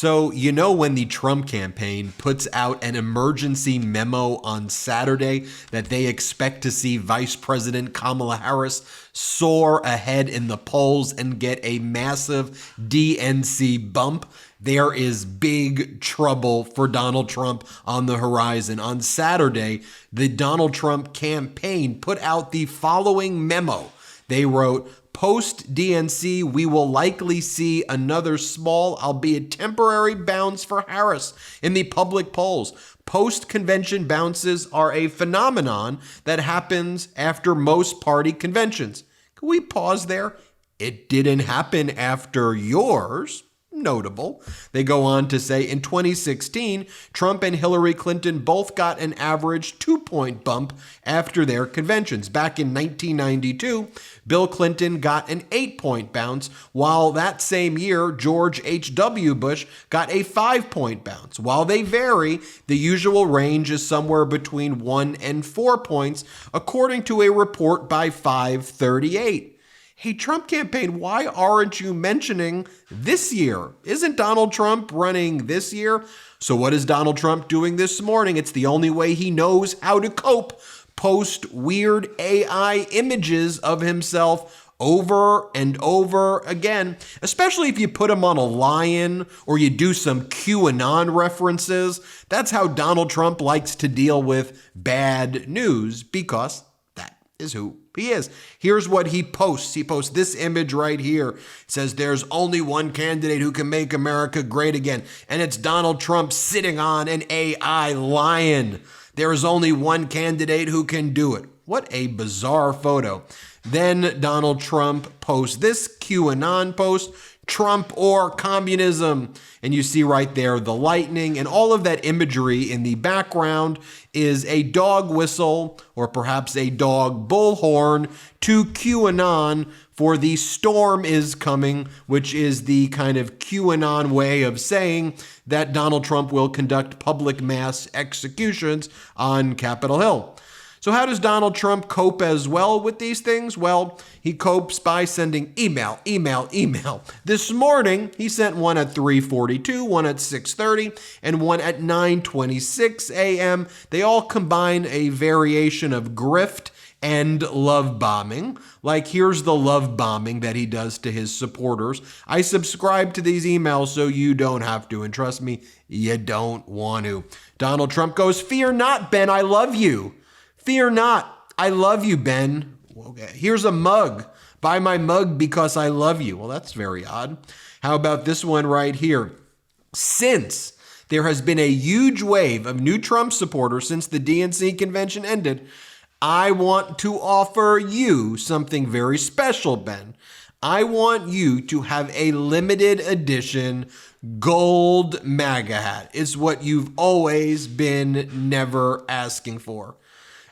So, when the Trump campaign puts out an emergency memo on Saturday that they expect to see Vice President Kamala Harris soar ahead in the polls and get a massive DNC bump, there is big trouble for Donald Trump on the horizon. On Saturday, the Donald Trump campaign put out the following memo. They wrote, "Post-DNC, we will likely see another small, albeit temporary, bounce for Harris in the public polls. Post-convention bounces are a phenomenon that happens after most party conventions." Can we pause there? It didn't happen after yours. Notable. They go on to say in 2016, Trump and Hillary Clinton both got an average 2-point bump after their conventions. Back in 1992, Bill Clinton got an 8-point bounce, while that same year, George H.W. Bush got a 5-point bounce. While they vary, the usual range is somewhere between 1 and 4 points, according to a report by 538. Hey, Trump campaign, why aren't you mentioning this year? Isn't Donald Trump running this year? So what is Donald Trump doing this morning? It's the only way he knows how to cope. Post weird AI images of himself over and over again, especially if you put him on a lion or you do some QAnon references. That's how Donald Trump likes to deal with bad news, because that is who he is. Here's what he posts. He posts this image right here. It says, "There's only one candidate who can make America great again, and it's Donald Trump sitting on an AI lion. There is only one candidate who can do it." What a bizarre photo. Then Donald Trump posts this QAnon post, "Trump or communism." And you see right there the lightning, and all of that imagery in the background is a dog whistle or perhaps a dog bullhorn to QAnon for the storm is coming, which is the kind of QAnon way of saying that Donald Trump will conduct public mass executions on Capitol Hill. So how does Donald Trump cope as well with these things? Well, he copes by sending email. This morning, he sent one at 3:42, one at 6:30, and one at 9:26 a.m. They all combine a variation of grift and love bombing. Like, here's the love bombing that he does to his supporters. "I subscribe to these emails so you don't have to, and trust me, you don't want to." Donald Trump goes, "Fear not, Ben, I love you. Fear not, I love you, Ben. Okay. Here's a mug. Buy my mug because I love you." Well, that's very odd. How about this one right here? "Since there has been a huge wave of new Trump supporters since the DNC convention ended, I want to offer you something very special, Ben. I want you to have a limited edition gold MAGA hat. It's what you've always been never asking for."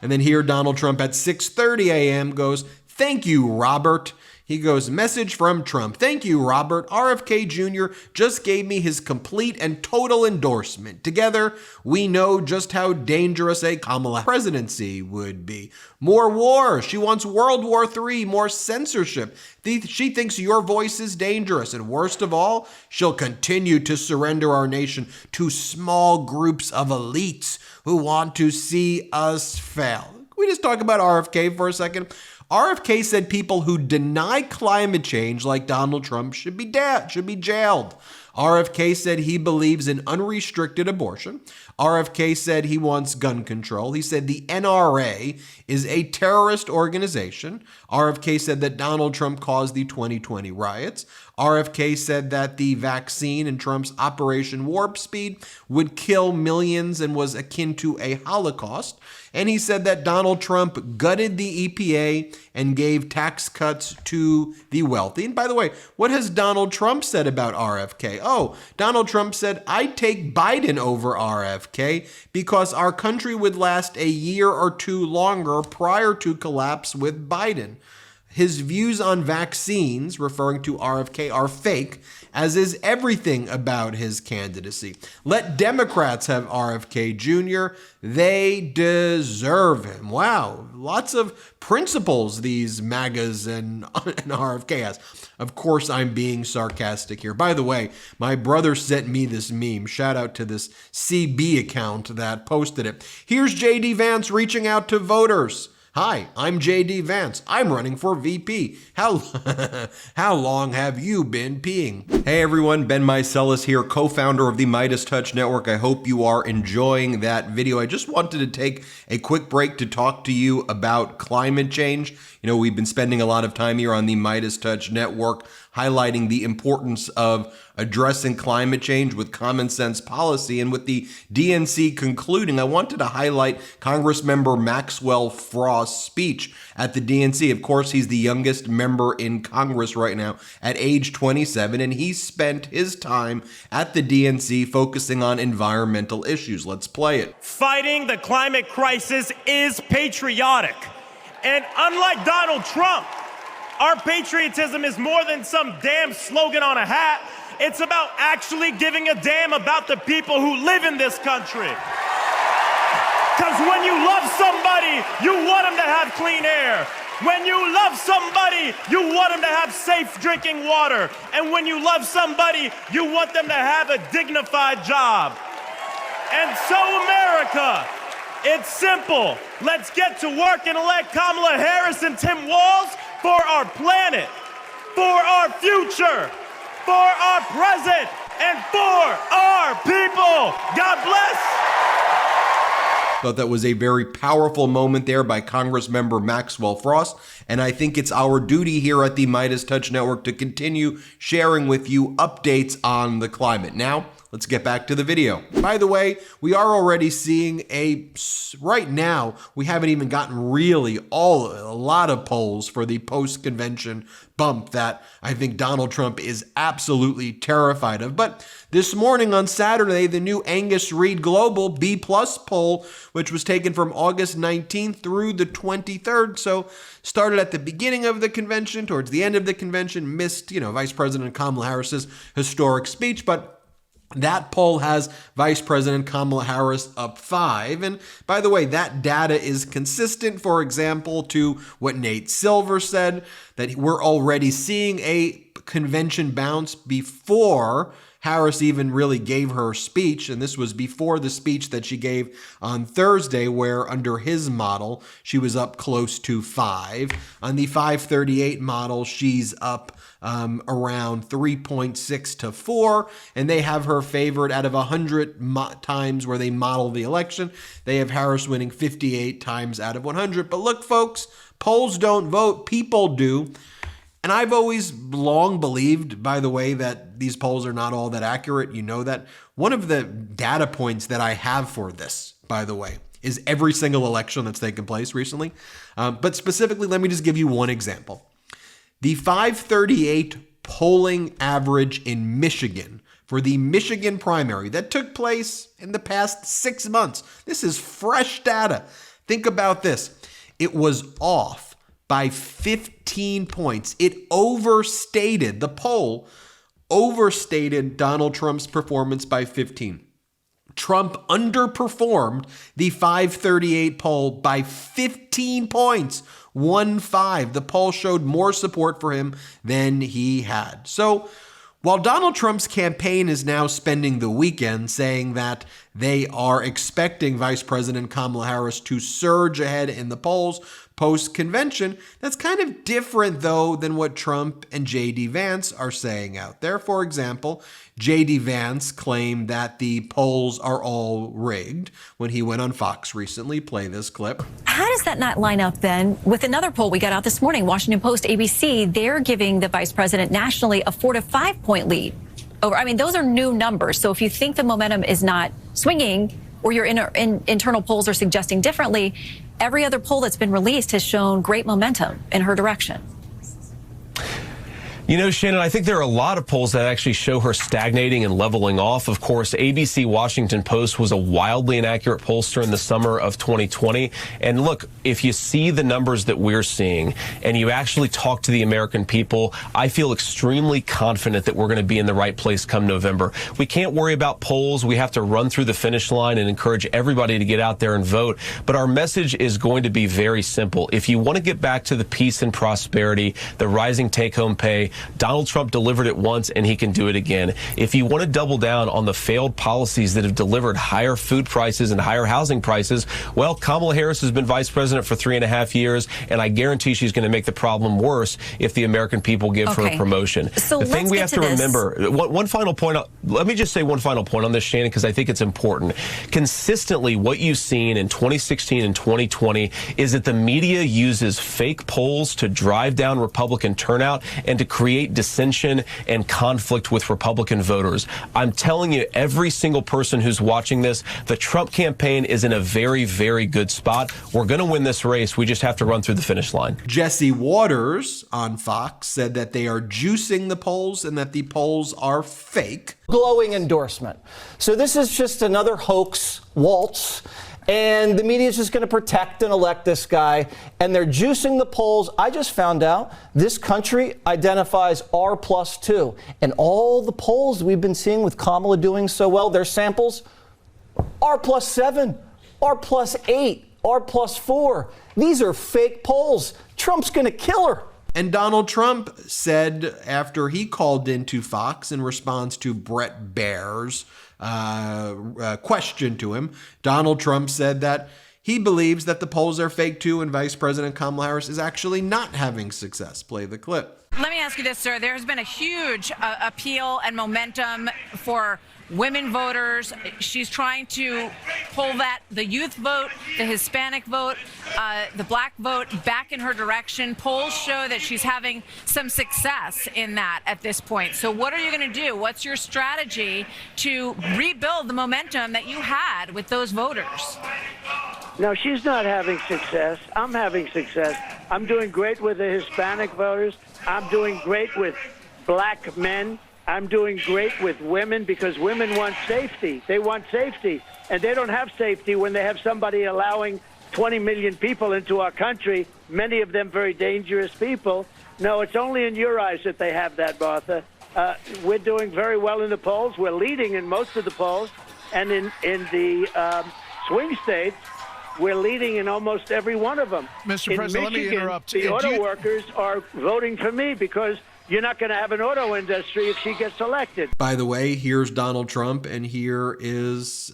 And then here, Donald Trump at 6:30 a.m. goes, "Thank you, Robert." He goes, "Message from Trump. Thank you, Robert. RFK Jr. just gave me his complete and total endorsement. Together, we know just how dangerous a Kamala presidency would be. More war. She wants World War III, more censorship. She thinks your voice is dangerous. And worst of all, she'll continue to surrender our nation to small groups of elites who want to see us fail." Can we just talk about RFK for a second? RFK said people who deny climate change, like Donald Trump, should be jailed. RFK said he believes in unrestricted abortion. RFK said he wants gun control. He said the NRA is a terrorist organization. RFK said that Donald Trump caused the 2020 riots. RFK said that the vaccine in Trump's Operation Warp Speed would kill millions and was akin to a Holocaust. And he said that Donald Trump gutted the EPA and gave tax cuts to the wealthy. And by the way, what has Donald Trump said about RFK? Oh, Donald Trump said, "I'd take Biden over RFK because our country would last a year or two longer prior to collapse with Biden." his views on vaccines, referring to RFK, are fake, as is everything about his candidacy. Let Democrats have RFK Jr. They deserve him. Wow, lots of principles these MAGAs and RFK has. Of course, I'm being sarcastic here. By the way, my brother sent me this meme. Shout out to this CB account that posted it. Here's J.D. Vance reaching out to voters. Hi, I'm J.D. Vance. I'm running for VP. How long have you been peeing? Hey everyone, Ben Meiselas here, co-founder of the MeidasTouch network. I hope you are enjoying that video. I just wanted to take a quick break to talk to you about climate change. You know, we've been spending a lot of time here on the MeidasTouch network highlighting the importance of addressing climate change with common sense policy. And with the DNC concluding, I wanted to highlight Congressmember Maxwell Frost's speech at the DNC. Of course, he's the youngest member in Congress right now at age 27, and he spent his time at the DNC focusing on environmental issues. Let's play it. Fighting the climate crisis is patriotic. And unlike Donald Trump, our patriotism is more than some damn slogan on a hat. It's about actually giving a damn about the people who live in this country. Because when you love somebody, you want them to have clean air. When you love somebody, you want them to have safe drinking water. And when you love somebody, you want them to have a dignified job. And so, America, it's simple. Let's get to work and elect Kamala Harris and Tim Walz for our planet, for our future, for our present, and for our people. God bless. Thought that was a very powerful moment there by Congressmember Maxwell Frost, and I think it's our duty here at the MeidasTouch Network to continue sharing with you updates on the climate. Now, let's get back to the video. By the way, we are already seeing right now, we haven't even gotten really a lot of polls for the post-convention bump that I think Donald Trump is absolutely terrified of. But this morning on Saturday, the new Angus Reid Global B+ poll, which was taken from August 19th through the 23rd, so started at the beginning of the convention, towards the end of the convention, missed, Vice President Kamala Harris's historic speech, but that poll has Vice President Kamala Harris up 5. And by the way, that data is consistent, for example, to what Nate Silver said, that we're already seeing a convention bounce before Harris even really gave her speech, and this was before the speech that she gave on Thursday, where under his model, she was up close to 5. On the 538 model, she's up around 3.6 to 4, and they have her favored out of 100 times where they model the election. They have Harris winning 58 times out of 100. But look, folks, polls don't vote, people do. And I've always long believed, by the way, that these polls are not all that accurate. You know that. One of the data points that I have for this, by the way, is every single election that's taken place recently. But specifically, let me just give you one example. The 538 polling average in Michigan for the Michigan primary that took place in the past 6 months. This is fresh data. Think about this. It was off by 15 points. It overstated, the poll overstated Donald Trump's performance by 15. Trump underperformed the 538 poll by 15 points, 1-5. The poll showed more support for him than he had. So while Donald Trump's campaign is now spending the weekend saying that they are expecting Vice President Kamala Harris to surge ahead in the polls post-convention, that's kind of different, though, than what Trump and J.D. Vance are saying out there. For example, J.D. Vance claimed that the polls are all rigged when he went on Fox recently. Play this clip. How does that not line up, then, with another poll we got out this morning, Washington Post, ABC? They're giving the vice president nationally a 4 to 5 point lead. Those are new numbers. So if you think the momentum is not swinging, or your internal polls are suggesting differently, every other poll that's been released has shown great momentum in her direction. You know, Shannon, I think there are a lot of polls that actually show her stagnating and leveling off. Of course, ABC Washington Post was a wildly inaccurate pollster in the summer of 2020. And look, if you see the numbers that we're seeing and you actually talk to the American people, I feel extremely confident that we're going to be in the right place come November. We can't worry about polls. We have to run through the finish line and encourage everybody to get out there and vote. But our message is going to be very simple. If you want to get back to the peace and prosperity, the rising take-home pay, Donald Trump delivered it once and he can do it again. If you want to double down on the failed policies that have delivered higher food prices and higher housing prices, well, Kamala Harris has been vice president for 3.5 years, and I guarantee she's going to make the problem worse if the American people give her a promotion. So the thing we have to remember, one final point, let me just say one final point on this, Shannon, because I think it's important. Consistently, what you've seen in 2016 and 2020 is that the media uses fake polls to drive down Republican turnout and to create dissension and conflict with Republican voters. I'm telling you, every single person who's watching this, the Trump campaign is in a very, very good spot. We're going to win this race. We just have to run through the finish line. Jesse Waters on Fox said that they are juicing the polls and that the polls are fake. Glowing endorsement. So this is just another hoax, Walz. And the media is just going to protect and elect this guy. And they're juicing the polls. I just found out this country identifies R+2. And all the polls we've been seeing with Kamala doing so well, their samples, R+7, R+8, R+4. These are fake polls. Trump's going to kill her. And Donald Trump said after he called into Fox in response to Brett Baer's question to him, Donald Trump said that he believes that the polls are fake too, and Vice President Kamala Harris is actually not having success. Play the clip. Let me ask you this, sir. There has been a huge appeal and momentum for women voters. She's trying to pull the youth vote, the Hispanic vote, the black vote back in her direction. Polls show that she's having some success in that at this point. So what are you going to do? What's your strategy to rebuild the momentum that you had with those voters? No, she's not having success. I'm having success. I'm doing great with the Hispanic voters. I'm doing great with black men. I'm doing great with women because women want safety. They want safety. And they don't have safety when they have somebody allowing 20 million people into our country, many of them very dangerous people. No, it's only in your eyes that they have that, Martha. We're doing very well in the polls. We're leading in most of the polls. And in the swing states, we're leading in almost every one of them. Mr. President, Michigan, let me interrupt. The auto workers are voting for me because you're not going to have an auto industry if she gets elected. By the way, here's Donald Trump, and here is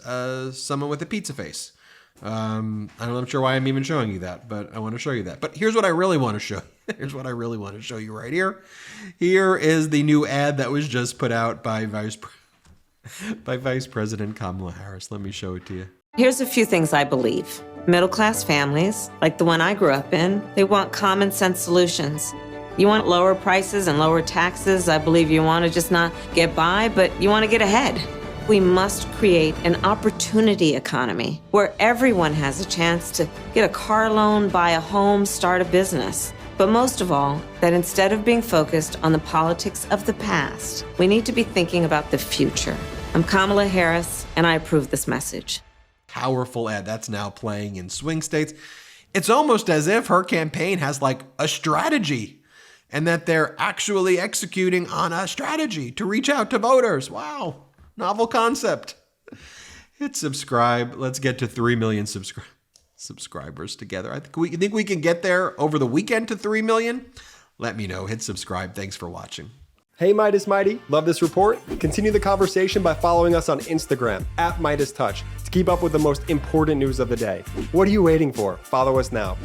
someone with a pizza face. I'm not sure why I'm even showing you that, but I want to show you that. But here's what I really want to show. Here's what I really want to show you right here. Here is the new ad that was just put out by Vice President Kamala Harris. Let me show it to you. Here's a few things I believe. Middle-class families, like the one I grew up in, they want common sense solutions. You want lower prices and lower taxes. I believe you want to just not get by, but you want to get ahead. We must create an opportunity economy where everyone has a chance to get a car loan, buy a home, start a business. But most of all, that instead of being focused on the politics of the past, we need to be thinking about the future. I'm Kamala Harris, and I approve this message. Powerful ad that's now playing in swing states. It's almost as if her campaign has like a strategy and that they're actually executing on a strategy to reach out to voters. Wow. Novel concept. Hit subscribe. Let's get to 3 million subscribers together. I think we can get there over the weekend to 3 million. Let me know. Hit subscribe. Thanks for watching. Hey Meidas Mighty, love this report? Continue the conversation by following us on Instagram @MeidasTouch to keep up with the most important news of the day. What are you waiting for? Follow us now.